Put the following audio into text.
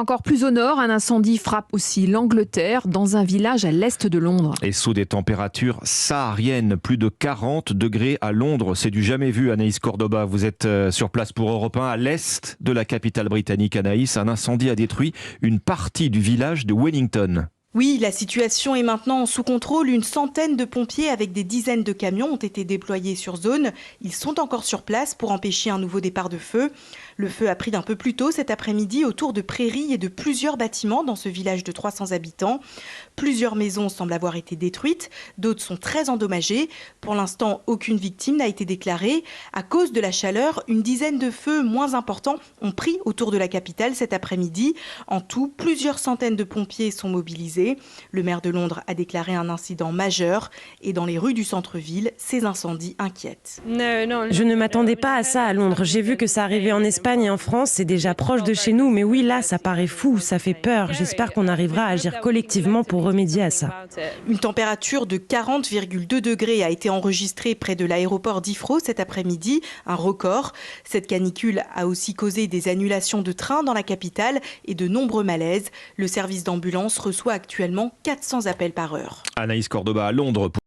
Encore plus au nord, un incendie frappe aussi l'Angleterre, dans un village à l'est de Londres. Et sous des températures sahariennes, plus de 40 degrés à Londres. C'est du jamais vu, Anaïs Cordoba. Vous êtes sur place pour Europe 1, à l'est de la capitale britannique. Anaïs, un incendie a détruit une partie du village de Wellington. Oui, la situation est maintenant sous contrôle. Une centaine de pompiers avec des dizaines de camions ont été déployés sur zone. Ils sont encore sur place pour empêcher un nouveau départ de feu. Le feu a pris d'un peu plus tôt cet après-midi autour de prairies et de plusieurs bâtiments dans ce village de 300 habitants. Plusieurs maisons semblent avoir été détruites, d'autres sont très endommagées. Pour l'instant, aucune victime n'a été déclarée. À cause de la chaleur, une dizaine de feux moins importants ont pris autour de la capitale cet après-midi. En tout, plusieurs centaines de pompiers sont mobilisés. Le maire de Londres a déclaré un incident majeur et dans les rues du centre-ville, ces incendies inquiètent. Je ne m'attendais pas à ça à Londres. J'ai vu que ça arrivait en Espagne et en France, c'est déjà proche de chez nous. Mais oui, là, ça paraît fou, ça fait peur. J'espère qu'on arrivera à agir collectivement pour remédier à ça. Une température de 40,2 degrés a été enregistrée près de l'aéroport d'Heathrow cet après-midi, un record. Cette canicule a aussi causé des annulations de trains dans la capitale et de nombreux malaises. Le service d'ambulance reçoit actuellement 400 appels par heure. Anaïs Cordoba à Londres.